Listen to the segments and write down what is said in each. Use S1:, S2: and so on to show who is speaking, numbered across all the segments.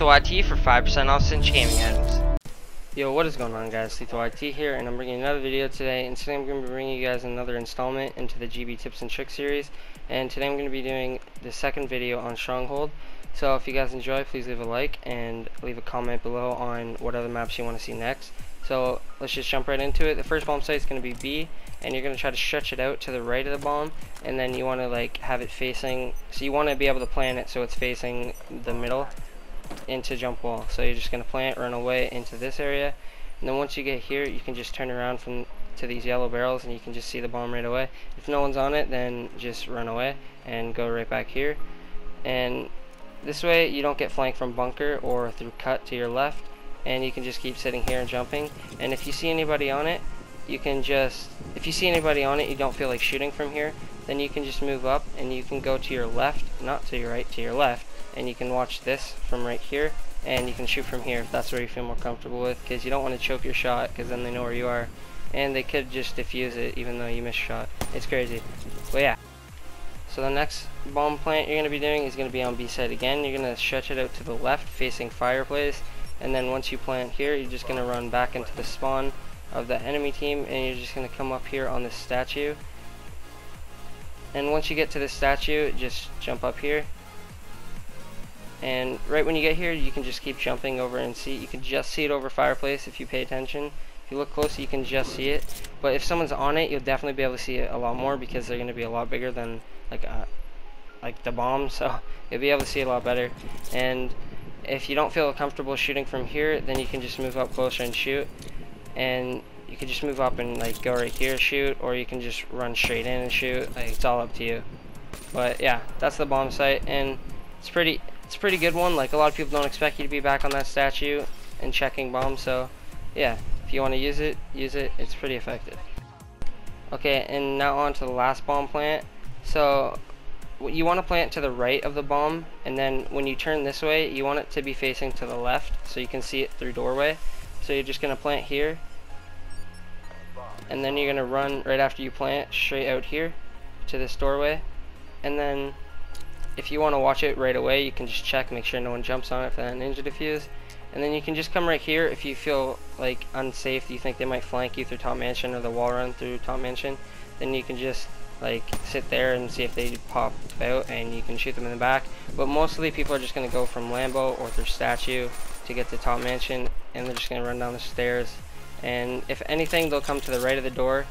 S1: Lethal IT for 5% off cinch gaming items. Yo, what is going on, guys? Lethal IT here, and I'm bringing another video today. And today I'm going to be bringing you guys another installment into the GB Tips and Tricks series. And today I'm going to be doing the second video on Stronghold. So if you guys enjoy, please leave a like and leave a comment below on what other maps you want to see next. So let's just jump right into it. The first bomb site is going to be B, and you're going to try to stretch it out to the right of the bomb, and then you want to like have it facing, so you want to be able to plan it so it's facing the middle into jump wall. So you're just going to plant, run away into this area, and then once you get here you can just turn around to these yellow barrels and you can just see the bomb right away. If no one's on it, then just run away and go right back here, and this way you don't get flanked from bunker or through cut to your left, and you can just keep sitting here and jumping. And if you see anybody on it, you can just, if you see anybody on it you don't feel like shooting from here, then you can just move up and you can go to your left, not to your right, to your left, and you can watch this from right here, and you can shoot from here if that's where you feel more comfortable with, because you don't want to choke your shot, because then they know where you are and they could just defuse it even though you missed a shot. It's crazy. But yeah, so the next bomb plant you're going to be doing is going to be on B side again. You're going to stretch it out to the left facing fireplace, and then once you plant here you're just going to run back into the spawn of the enemy team, and you're just going to come up here on this statue, and once you get to this statue just jump up here, and right when you get here you can just keep jumping over and see. You can just see it over fireplace if you pay attention. If you look close you can just see it, but if someone's on it you'll definitely be able to see it a lot more because they're going to be a lot bigger than like the bomb, so you'll be able to see it a lot better. And if you don't feel comfortable shooting from here, then you can just move up closer and shoot, and you can just move up and like go right here shoot, or you can just run straight in and shoot. Like, it's all up to you. But yeah, that's the bomb site, and it's a pretty good one. Like, a lot of people don't expect you to be back on that statue and checking bombs, so yeah, if you want to use it, it's pretty effective. Okay, and now on to the last bomb plant. So you want to plant to the right of the bomb, and then when you turn this way you want it to be facing to the left so you can see it through doorway. So you're just going to plant here, and then you're going to run right after you plant straight out here to this doorway, and then if you want to watch it right away you can just check, make sure no one jumps on it for that ninja defuse, and then you can just come right here if you feel like unsafe, you think they might flank you through top mansion or the wall run through top mansion, then you can just like sit there and see if they pop out, and you can shoot them in the back. But mostly people are just going to go from Lambo or through statue to get to top mansion, and they're just going to run down the stairs, and if anything they'll come to the right of the door,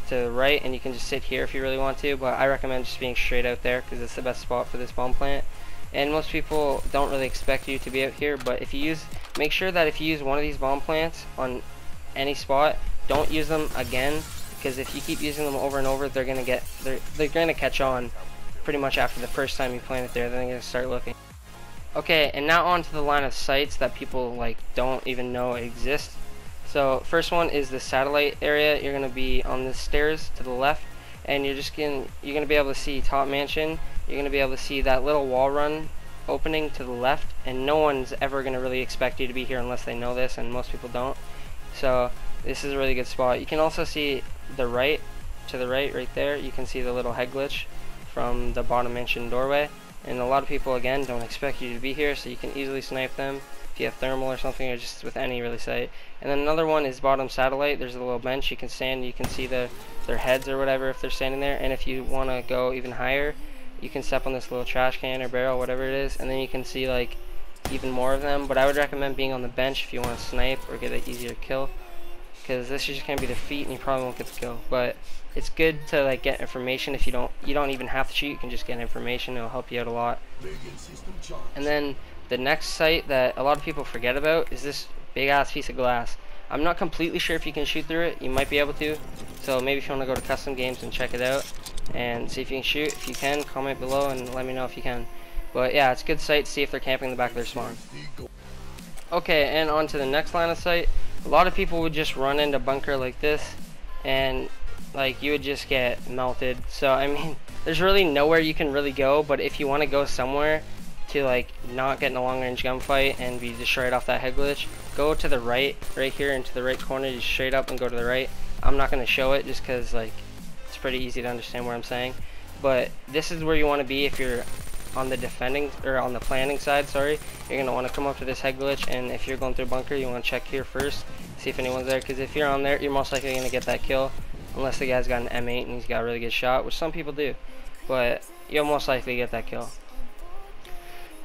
S1: to the right, and you can just sit here if you really want to, but I recommend just being straight out there because it's the best spot for this bomb plant. And most people don't really expect you to be out here, but if you make sure that if you use one of these bomb plants on any spot, don't use them again, because if you keep using them over and over they're gonna catch on pretty much after the first time you plant it there. Then they're gonna start looking. Okay, and now on to the line of sights that people like don't even know exist. So first one is the satellite area. You're gonna be on the stairs to the left, and you're gonna be able to see top mansion. You're gonna be able to see that little wall run opening to the left, and no one's ever gonna really expect you to be here unless they know this, and most people don't. So this is a really good spot. You can also see the right, to the right there, you can see the little head glitch from the bottom mansion doorway, and a lot of people again don't expect you to be here, so you can easily snipe them if you have thermal or something, or just with any really sight. And then another one is bottom satellite. There's a little bench you can stand, you can see their heads or whatever if they're standing there, and if you want to go even higher you can step on this little trash can or barrel, whatever it is, and then you can see like even more of them. But I would recommend being on the bench if you want to snipe or get an easier kill, because this is just gonna be their feet and you probably won't get the kill. But it's good to like get information. If you don't even have to shoot, you can just get information. It'll help you out a lot. And then the next site that a lot of people forget about is this big ass piece of glass. I'm not completely sure if you can shoot through it. You might be able to, so maybe if you want to go to custom games and check it out and see if you can shoot. If you can, comment below and let me know if you can. But yeah, it's a good site to see if they're camping in the back of their spawn. Okay, and on to the next line of sight. A lot of people would just run into bunker like this, and like you would just get melted. So I mean, there's really nowhere you can really go, but if you want to go somewhere to like not get in a long range gunfight and be destroyed off that head glitch, go to the right here into the right corner, just straight up and go to the right. I'm not going to show it just because like it's pretty easy to understand what I'm saying, but this is where you want to be if you're on the defending, or on the planning side, sorry, you're going to want to come up to this head glitch, and if you're going through bunker, you want to check here first, see if anyone's there, because if you're on there, you're most likely going to get that kill, unless the guy's got an M8 and he's got a really good shot, which some people do, but you'll most likely get that kill.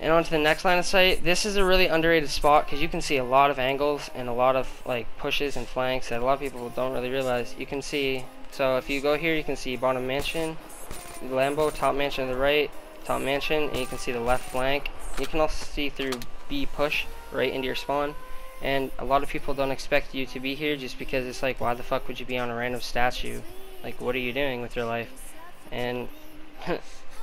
S1: And on to the next line of sight. This is a really underrated spot because you can see a lot of angles and a lot of like pushes and flanks that a lot of people don't really realize. You can see, so if you go here, you can see bottom mansion, Lambo, top mansion to the right, top mansion, and you can see the left flank. You can also see through B push right into your spawn. And a lot of people don't expect you to be here just because it's like, why the fuck would you be on a random statue? Like, what are you doing with your life? And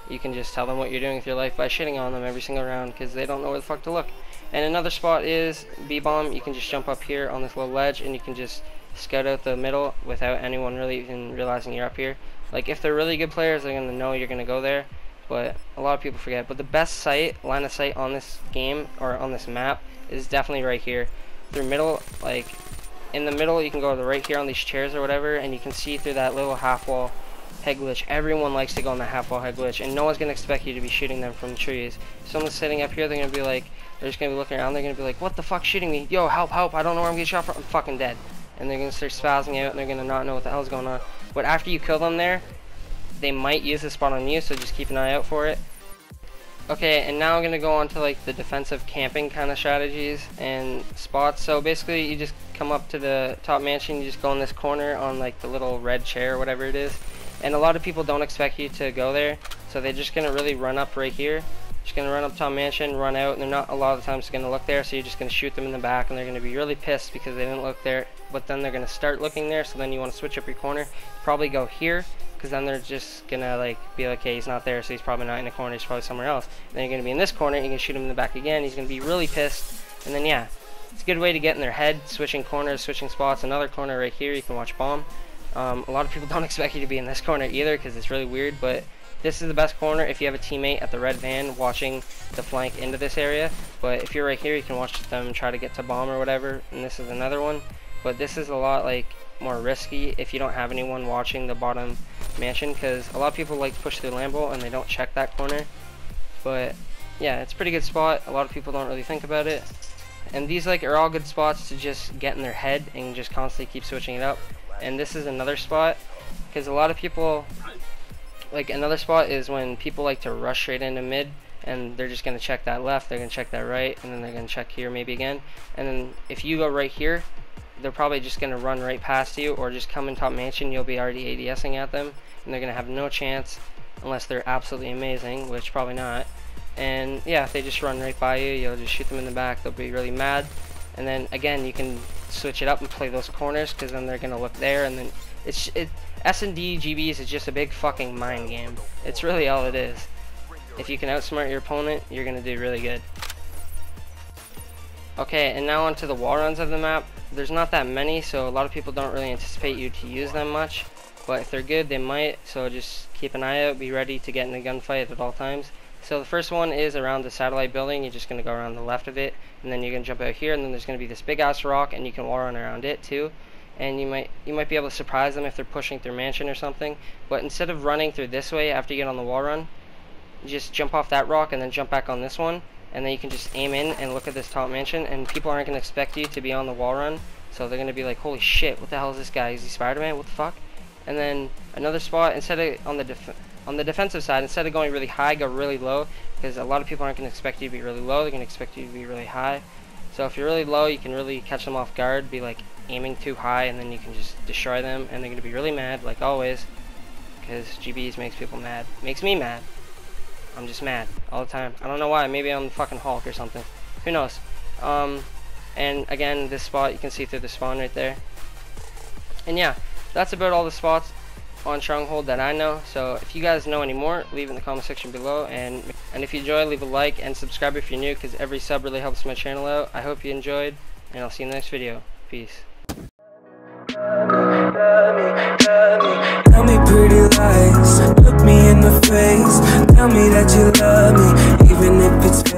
S1: you can just tell them what you're doing with your life by shitting on them every single round because they don't know where the fuck to look. And another spot is B-bomb. You can just jump up here on this little ledge and you can just scout out the middle without anyone really even realizing you're up here. Like, if they're really good players, they're going to know you're going to go there, but a lot of people forget. But the best line of sight on this game, or on this map, is definitely right here. Through middle, like, in the middle, you can go to the right here on these chairs or whatever, and you can see through that little half wall head glitch. Everyone likes to go on the half wall head glitch, and no one's going to expect you to be shooting them from the trees. If someone's sitting up here, they're going to be like, they're just going to be looking around, they're going to be like, what the fuck's shooting me? Yo, help, help, I don't know where I'm getting shot from, I'm fucking dead. And they're going to start spazzing out, and they're going to not know what the hell's going on. But after you kill them there, they might use this spot on you, so just keep an eye out for it. Okay, and now I'm going to go on to like the defensive camping kind of strategies and spots. So basically, you just come up to the top mansion, you just go in this corner on like the little red chair or whatever it is. And a lot of people don't expect you to go there, so they're just going to really run up right here. Just going to run up top mansion, run out, and they're not a lot of the times going to look there, so you're just going to shoot them in the back, and they're going to be really pissed because they didn't look there. But then they're going to start looking there, so then you want to switch up your corner. Probably go here, because then they're just going to like be like, okay, he's not there, so he's probably not in the corner, he's probably somewhere else. And then you're going to be in this corner, you can shoot him in the back again, he's going to be really pissed, and then yeah, it's a good way to get in their head, switching corners, switching spots. Another corner right here, you can watch bomb. A lot of people don't expect you to be in this corner either because it's really weird, but this is the best corner if you have a teammate at the red van watching the flank into this area. But if you're right here, you can watch them try to get to bomb or whatever, and this is another one. But this is a lot like more risky if you don't have anyone watching the bottom mansion, because a lot of people like to push through Lambo and they don't check that corner. But yeah, it's a pretty good spot. A lot of people don't really think about it, and these like are all good spots to just get in their head and just constantly keep switching it up. And this is another spot because a lot of people, like, another spot is when people like to rush straight into mid and they're just going to check that left, they're going to check that right, and then they're going to check here maybe again. And then if you go right here, they're probably just going to run right past you or just come in top mansion. You'll be already ADSing at them and they're going to have no chance unless they're absolutely amazing, which probably not. And yeah, if they just run right by you, you'll just shoot them in the back, they'll be really mad. And then again, you can switch it up and play those corners because then they're gonna look there, and then S&D GBs is just a big fucking mind game. It's really all it is. If you can outsmart your opponent, you're gonna do really good. Okay, and now onto the wall runs of the map. There's not that many, so a lot of people don't really anticipate you to use them much, but if they're good, they might. So just keep an eye out, be ready to get in a gunfight at all times. So the first one is around the satellite building. You're just going to go around the left of it, and then you're going to jump out here, and then there's going to be this big ass rock, and you can wall run around it too. And you might be able to surprise them if they're pushing through mansion or something. But instead of running through this way after you get on the wall run, you just jump off that rock and then jump back on this one, and then you can just aim in and look at this top mansion, and people aren't going to expect you to be on the wall run, so they're going to be like, holy shit, what the hell is this guy? Is he Spider-Man? What the fuck? And then another spot, instead of on the defensive side, instead of going really high, go really low, because a lot of people aren't going to expect you to be really low, they're going to expect you to be really high. So if you're really low, you can really catch them off guard, be like aiming too high, and then you can just destroy them, and they're going to be really mad, like always, because GBs makes people mad. Makes me mad. I'm just mad all the time. I don't know why. Maybe I'm the fucking Hulk or something. Who knows? And again, this spot, you can see through the spawn right there. And yeah, that's about all the spots on Stronghold that I know. So if you guys know any more, leave it in the comment section below, and if you enjoy, leave a like and subscribe if you're new, because every sub really helps my channel out. I hope you enjoyed, and I'll see you in the next video. Peace. Tell me pretty lies, look me in the face, tell me that you love me, even if it's fake.